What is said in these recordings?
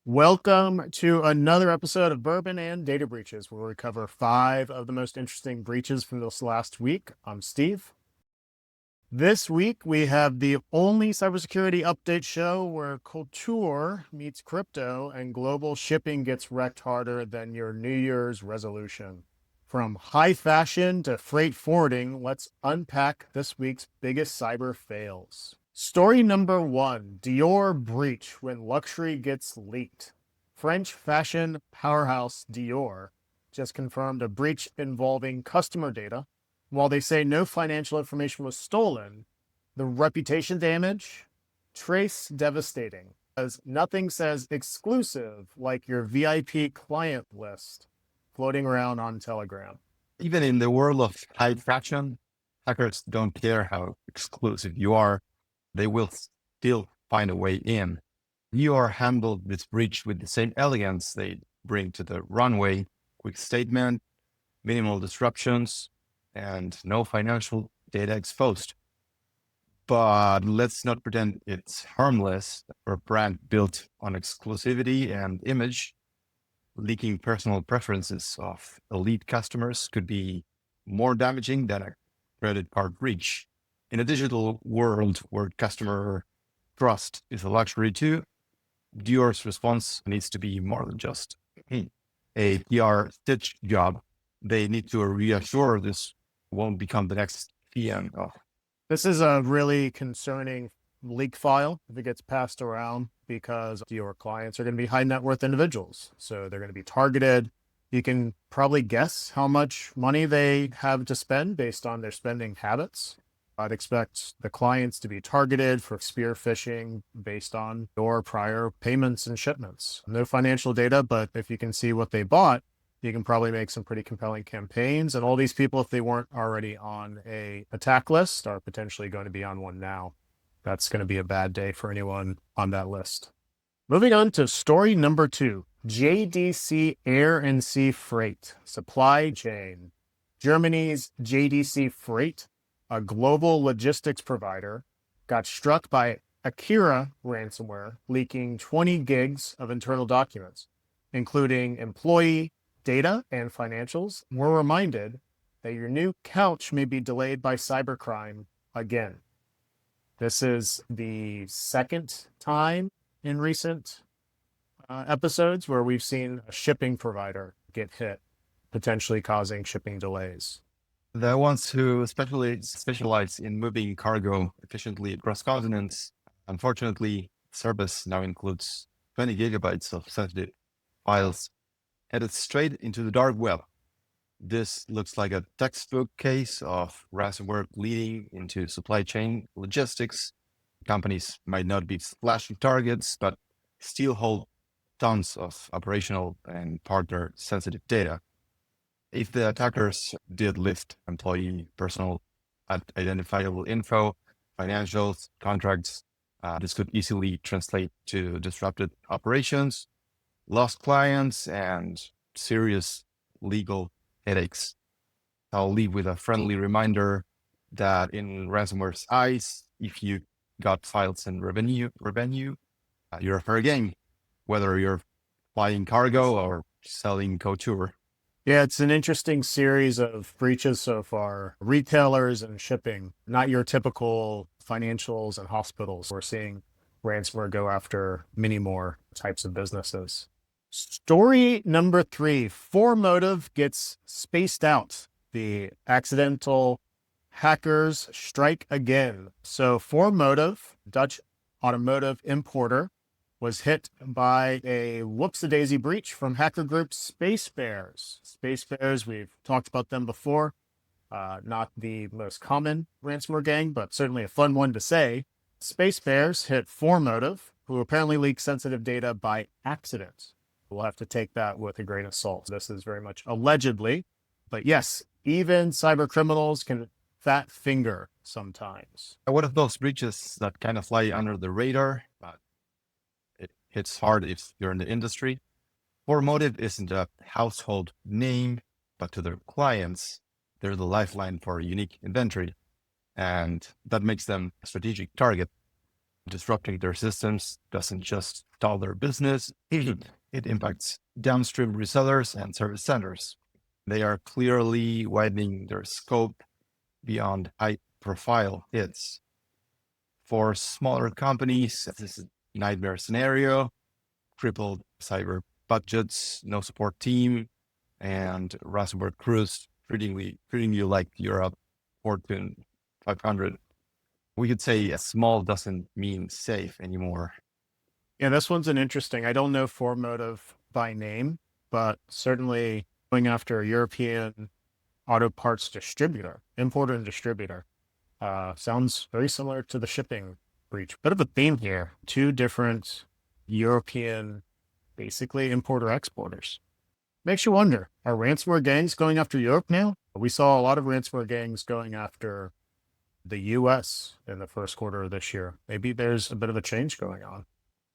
Welcome to another episode of Bourbon and Data Breaches, where we cover 5 of the most interesting breaches from this last week. I'm Steve. This week, we have the only cybersecurity update show where culture meets crypto and global shipping gets wrecked harder than your New Year's resolution. From high fashion to freight forwarding, let's unpack this week's biggest cyber fails. Story number 1, Dior breach when luxury gets leaked. French fashion powerhouse Dior just confirmed a breach involving customer data. While they say no financial information was stolen, the reputation damage, trace devastating, as nothing says exclusive like your VIP client list floating around on Telegram. Even in the world of high fashion, hackers don't care how exclusive you are. They will still find a way in. Dior handled this breach with the same elegance they bring to the runway: quick statement, minimal disruptions, and no financial data exposed. But let's not pretend it's harmless. For a brand built on exclusivity and image, leaking personal preferences of elite customers could be more damaging than a credit card breach. In a digital world where customer trust is a luxury too, Dior's response needs to be more than just a PR stitch job. They need to reassure this won't become the next PM. This is a really concerning leak file if it gets passed around, because your clients are going to be high net worth individuals. So they're going to be targeted. You can probably guess how much money they have to spend based on their spending habits. I'd expect the clients to be targeted for spear phishing based on your prior payments and shipments. No financial data, but if you can see what they bought, you can probably make some pretty compelling campaigns. And all these people, if they weren't already on a attack list, are potentially going to be on one now. That's going to be a bad day for anyone on that list. Moving on to story number 2, JDC Air and Sea Freight supply chain. Germany's JDC Freight, a global logistics provider, got struck by Akira ransomware, leaking 20 gigs of internal documents, including employee data and financials. We're reminded that your new couch may be delayed by cybercrime again. This is the second time in recent episodes where we've seen a shipping provider get hit, potentially causing shipping delays. The ones who especially specialize in moving cargo efficiently across continents, unfortunately, service now includes 20 gigabytes of sensitive files headed straight into the dark web. This looks like a textbook case of ransomware bleeding into supply chain logistics. Companies might not be flashing targets, but still hold tons of operational and partner sensitive data. If the attackers did lift employee personal identifiable info, financials, contracts, this could easily translate to disrupted operations, lost clients, and serious legal headaches. I'll leave with a friendly reminder that in ransomware's eyes, if you got files and revenue, you're fair game, whether you're flying cargo or selling couture. Yeah, it's an interesting series of breaches so far. Retailers and shipping, not your typical financials and hospitals. We're seeing ransomware go after many more types of businesses. Story number 3, automotive gets spaced out. The accidental hackers strike again. So automotive, Dutch automotive importer, was hit by a whoops-a-daisy breach from hacker group Space Bears. Space Bears, we've talked about them before. Not the most common ransomware gang, but certainly a fun one to say. Space Bears hit automotive, who apparently leaked sensitive data by accident. We'll have to take that with a grain of salt. This is very much allegedly. But yes, even cyber criminals can fat finger sometimes. One of those breaches that kind of fly under the radar, but it hits hard if you're in the industry. Automotive isn't a household name, but to their clients, they're the lifeline for unique inventory, and that makes them a strategic target. Disrupting their systems doesn't just stall their business, it impacts downstream resellers and service centers. They are clearly widening their scope beyond high-profile hits. For smaller companies, this is a nightmare scenario, crippled cyber budgets, no support team, and ransomware crews treating you like you're a Fortune 500. We could say a small doesn't mean safe anymore. Yeah, this one's an interesting. I don't know Formotive by name, but certainly going after a European auto parts distributor, importer and distributor, sounds very similar to the shipping breach. Bit of a theme here. Two different European, basically importer exporters. Makes you wonder, are ransomware gangs going after Europe now? We saw a lot of ransomware gangs going after the US in the first quarter of this year. Maybe there's a bit of a change going on.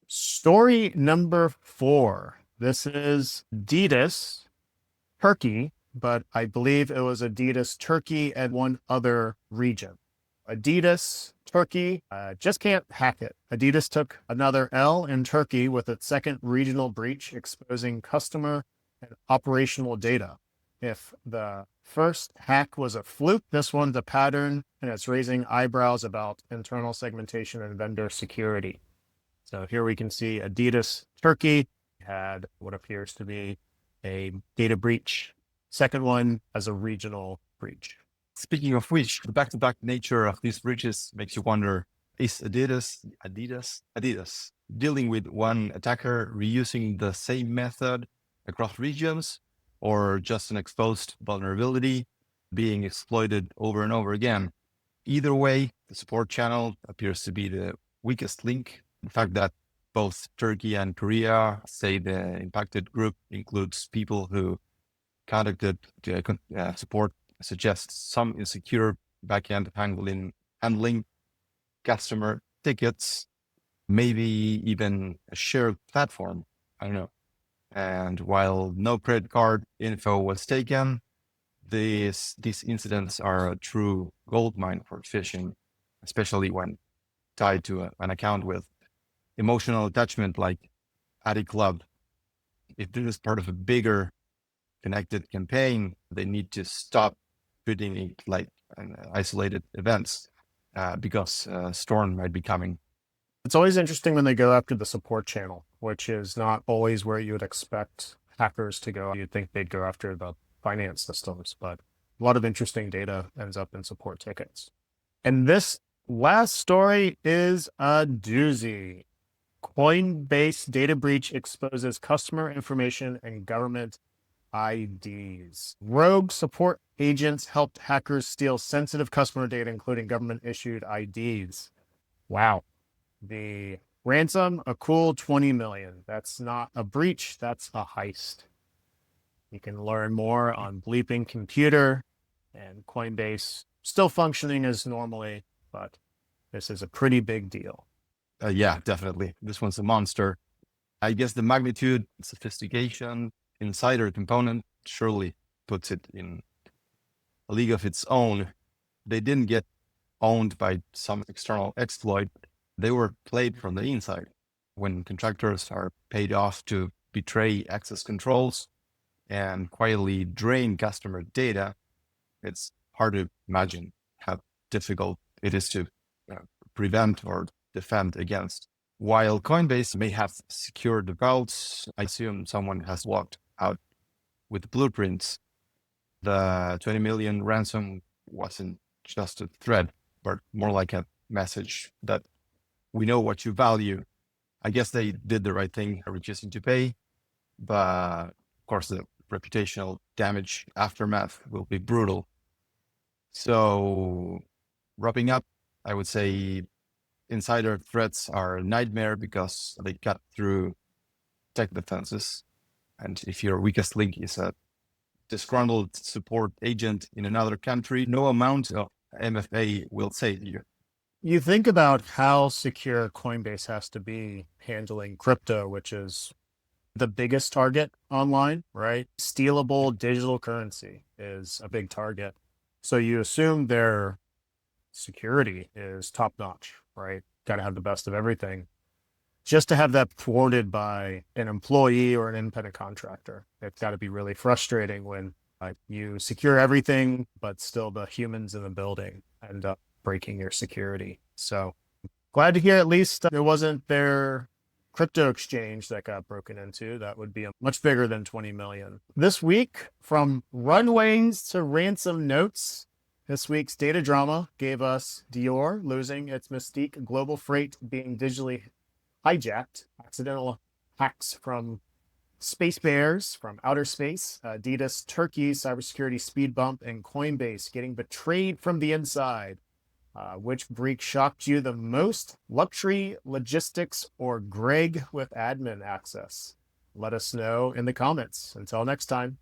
Story number 4. This is Adidas Turkey, but I believe it was Adidas Turkey and one other region. Adidas Turkey just can't hack it. Adidas took another L in Turkey with its second regional breach, exposing customer and operational data. If the first hack was a fluke, this one's a pattern, and it's raising eyebrows about internal segmentation and vendor security. So here we can see Adidas Turkey had what appears to be a data breach. Second one as a regional breach. Speaking of which, the back-to-back nature of these breaches makes you wonder, is Adidas dealing with one attacker reusing the same method across regions, or just an exposed vulnerability being exploited over and over again? Either way, the support channel appears to be the weakest link. The fact that both Turkey and Korea say the impacted group includes people who contacted support suggests some insecure backend handling customer tickets, maybe even a shared platform. I don't know. And while no credit card info was taken, these incidents are a true goldmine for phishing, especially when tied to an account with emotional attachment like Adi Club. If this is part of a bigger connected campaign, they need to stop treating it like an isolated events because a storm might be coming. It's always interesting when they go after the support channel, which is not always where you would expect hackers to go. You'd think they'd go after the finance systems, but a lot of interesting data ends up in support tickets. And this last story is a doozy. Coinbase data breach exposes customer information and government IDs. Rogue support agents helped hackers steal sensitive customer data, including government-issued IDs. Wow. The ransom, a cool 20 million. That's not a breach, that's a heist. You can learn more on Bleeping Computer, and Coinbase still functioning as normally, but this is a pretty big deal. Yeah, definitely. This one's a monster. I guess the magnitude, sophistication, insider component surely puts it in a league of its own. They didn't get owned by some external exploit. They were played from the inside. When contractors are paid off to betray access controls and quietly drain customer data, it's hard to imagine how difficult it is to prevent or defend against. While Coinbase may have secured the vaults, I assume someone has walked out with blueprints. The 20 million ransom wasn't just a threat, but more like a message that we know what you value. I guess they did the right thing, refusing to pay, but of course the reputational damage aftermath will be brutal. So wrapping up, I would say insider threats are a nightmare because they cut through tech defenses. And if your weakest link is a disgruntled support agent in another country, no amount of MFA will save you. You think about how secure Coinbase has to be handling crypto, which is the biggest target online, right? Stealable digital currency is a big target. So you assume their security is top notch, right? got to have the best of everything. Just to have that thwarted by an employee or an independent contractor, it's got to be really frustrating when you secure everything, but still the humans in the building end up breaking your security. So glad to hear at least it wasn't their crypto exchange that got broken into. That would be much bigger than 20 million. This week, from runways to ransom notes, this week's data drama gave us Dior losing its mystique, global freight being digitally hijacked, accidental hacks from space bears from outer space, Adidas Turkey cybersecurity speed bump, and Coinbase getting betrayed from the inside. Which breach shocked you the most? Luxury, logistics, or Greg with admin access? Let us know in the comments. Until next time.